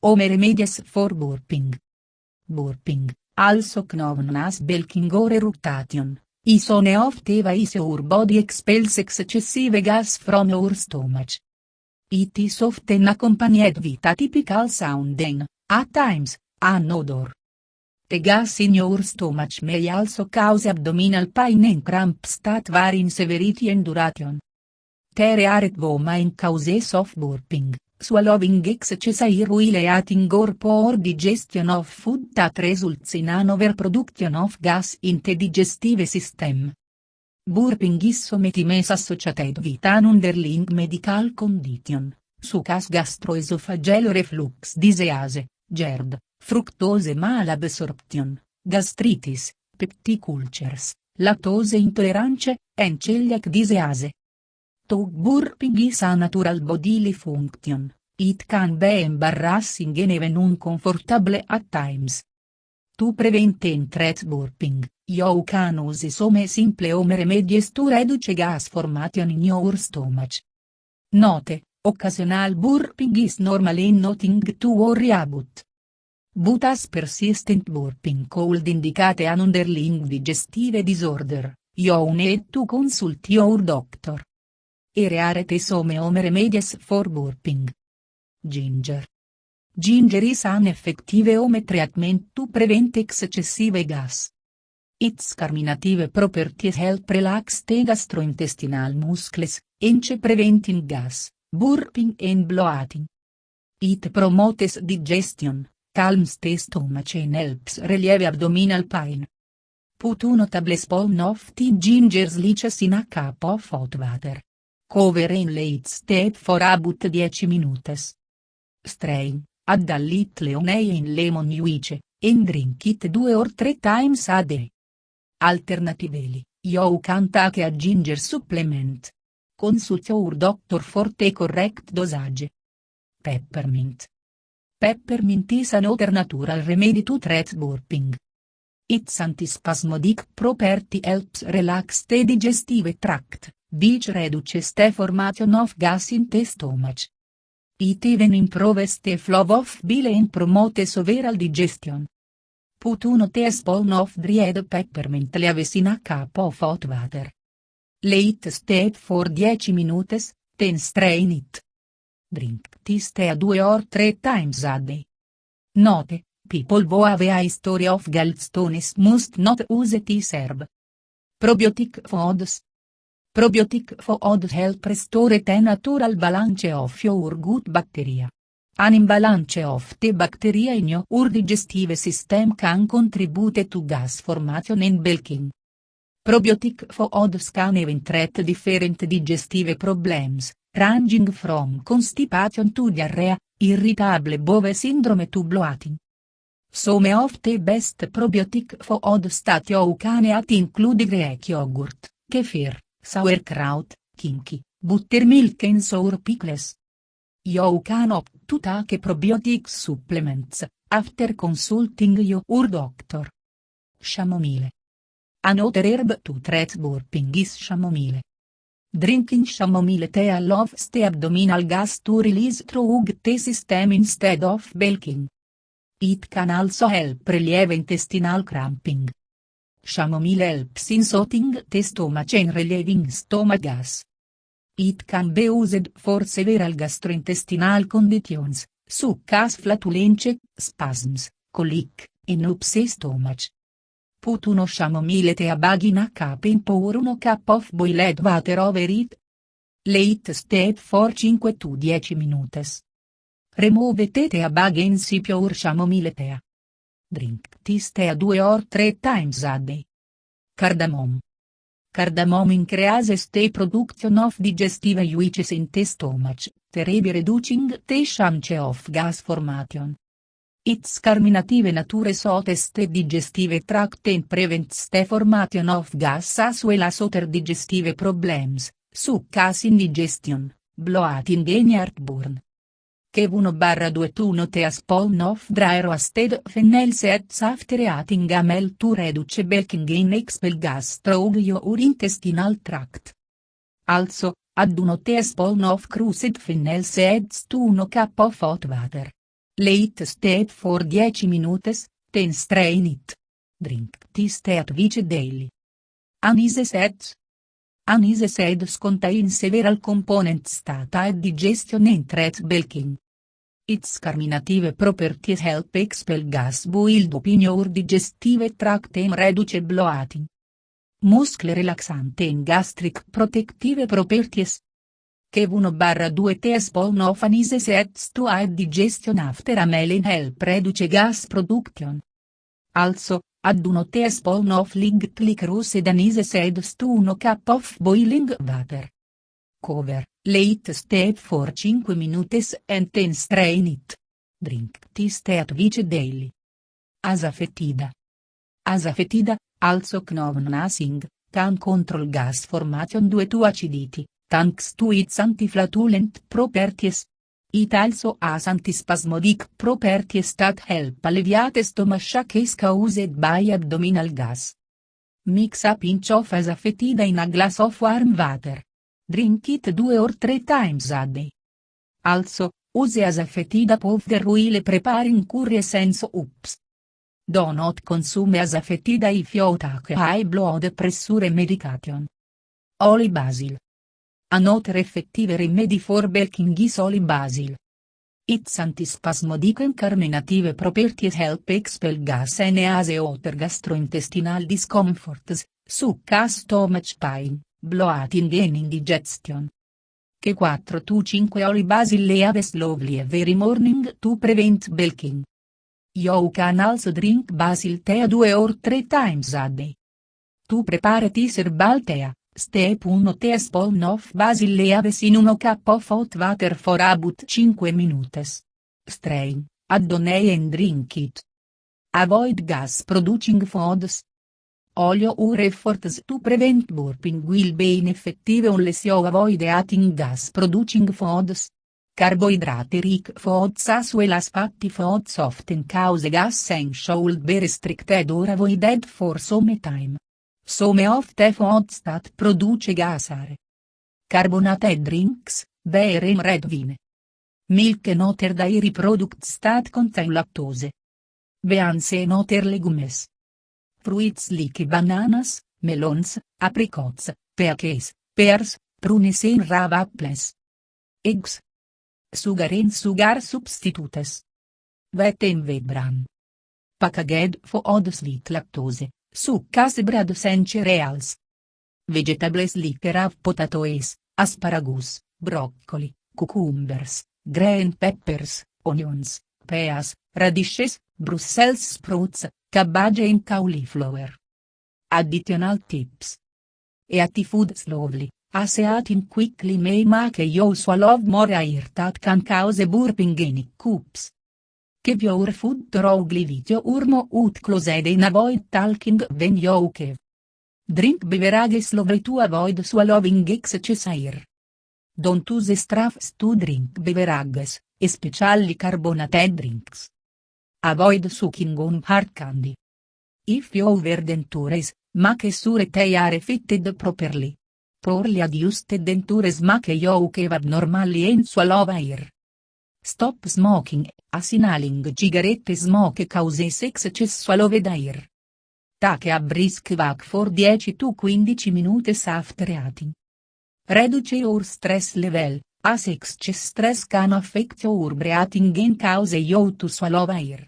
Home remedies for burping. Burping, also known as belching or eructation, is one of the ways your body expels excessive gas from your stomach. It is often accompanied with a typical sound and, at times, an odor. The gas in your stomach may also cause abdominal pain and cramps that vary in severity and duration. There are two main causes of burping: swallowing excessive while eating or poor digestion of food that results in an overproduction of gas in the digestive system. Burping is sometimes associated with an underlying medical condition, such as gastroesophageal reflux disease, GERD, fructose malabsorption, gastritis, peptic ulcers, lactose intolerance, and celiac disease. Though burping is a natural bodily function, it can be embarrassing and even uncomfortable at times. To prevent and treat burping, you can use some simple home remedies to reduce gas formation in your stomach. Note: occasional burping is normally nothing to worry about. But as persistent burping could indicate an underlying digestive disorder, you need to consult your doctor. Here are some home remedies for burping. Ginger. Ginger is an effective home treatment to prevent excessive gas. Its carminative properties help relax the gastrointestinal muscles, hence preventing gas, burping and bloating. It promotes digestion, calms the stomach and helps relieve abdominal pain. Put a notable spoon of the ginger slices in a cup of hot water. Cover and let steep for about 10 minutes. Strain, add a little honey and lemon juice, and drink it 2 or 3 times a day. Alternatively, you can take a ginger supplement. Consult your doctor for the correct dosage. Peppermint. Peppermint is another natural remedy to treat burping. Its antispasmodic property helps relax the digestive tract, which reduces the formation of gas in the stomach. It even improves the flow of bile and promotes overall digestion. Put a teaspoon of dried peppermint leaves in a cup of hot water. Let steep for 10 minutes, then strain it. Drink this tea 2 or 3 times a day. Note: people who have a history of gallstones must not use this herb. Probiotic foods. Probiotic foods help restore the natural balance of your gut bacteria. An imbalance of the bacteria in your digestive system can contribute to gas formation and bulking. Probiotic foods can even treat different digestive problems, ranging from constipation to diarrhea, irritable bowel syndrome to bloating. Some of the best probiotic foods that you can eat include Greek yogurt, kefir, sauerkraut, kimchi, buttermilk and sour pickles. You can opt to take probiotic supplements, after consulting your doctor. Chamomile. Another herb to treat burping is chamomile. Drinking chamomile tea allows the abdominal gas to release through the system instead of bulking. It can also help relieve intestinal cramping. Chamomile helps in soothing the stomach and relieving stomach gas. It can be used for several gastrointestinal conditions, such as flatulence, spasms, colic, and upset stomach. Put uno chamomile tea bag in a cup and pour 1 cup of boiled water over it. Let steep for 5 to 10 minutes. Remove the tea bag and sip your chamomile tea. Drink this tea 2 or 3 times a day. Cardamom. Cardamom increases the production of digestive juices in the stomach, thereby reducing the chance of gas formation. Its carminative nature soothes the digestive tract and prevents the formation of gas as well as other digestive problems, such as indigestion, bloating and heartburn. Kev 1/2 teaspoon of dry roasted fennel seeds after eating a meal to reduce bulking and expel gas through your intestinal tract. Also, add 1 teaspoon of crushed fennel seeds to 1 cup of hot water. Late step for 10 minutes, then strain it. Drink this tea twice daily. Anise seeds. Anise seeds contain several components that aid digestion and treat bulking. Its carminative properties help expel gas build up in your digestive tract and reduce bloating. Muscle relaxant and gastric protective properties. Kev 1/2 teaspoon of anise seeds to aid digestion after a meal and help reduce gas production. Also, add 1 teaspoon of lightly roasted anise seeds to 1 cup of boiling water. Cover, let steep for 5 minutes and then strain it. Drink this tea twice daily. Asafoetida. Asafoetida, also known as ing, can control gas formation due to acidity, thanks to its antiflatulent properties. It also has antispasmodic properties that help alleviate stomachaches caused by abdominal gas. Mix a pinch of asafoetida in a glass of warm water. Drink it 2 or 3 times a day. Also, use asafoetida powder while preparing curries and soups. Do not consume asafoetida if you take high blood pressure medication. Holy basil. Another effective remedy for bulking is holy basil. Its antispasmodic and carminative properties help expel gas and ease other gastrointestinal discomforts, such as stomach pain, bloating and indigestion. Che 4-5 holy basil leaves slowly every morning to prevent bulking. You can also drink basil tea 2 or 3 times a day. To prepare this herbal tea, step 1 teaspoon of basil leaves in 1 cup of hot water for about 5 minutes. Strain, add honey and drink it. Avoid gas-producing foods. All your efforts to prevent burping will be ineffective unless you avoid eating gas-producing foods. Carbohydrate-rich foods as well as fatty foods often cause gas and should be restricted or avoided for some time. Some of the foods that produce gas are carbonated drinks, beer and red wine. Milk and other dairy products that contain lactose. Beans and other legumes. Fruits like bananas, melons, apricots, peaches, pears, prunes and raw apples. Eggs. Sugar and sugar substitutes. Wheat and wheat bran. Packaged foods with lactose, such as bread and cereals. Vegetables like raw potatoes, asparagus, broccoli, cucumbers, green peppers, onions, peas, radishes, Brussels sprouts, cabbage and cauliflower. Additional tips. Eat food slowly, as eating quickly may make you swallow more air that can cause burping and hiccups. Keep your food thoroughly with your mouth closed and avoid talking when you chew. Drink beverages slowly to avoid swallowing excess air. Don't use straws to drink beverages, especially carbonated drinks. Avoid sucking on hard candy. If your dentures, make sure they are fitted properly. Poorly adjusted dentures make you chew abnormally and swallow air. Stop smoking, as inhaling cigarette smoke causes excess swallowed air. Take a brisk walk for 10 to 15 minutes after eating. Reduce your stress level, as excess stress can affect your breathing and cause you to swallow air.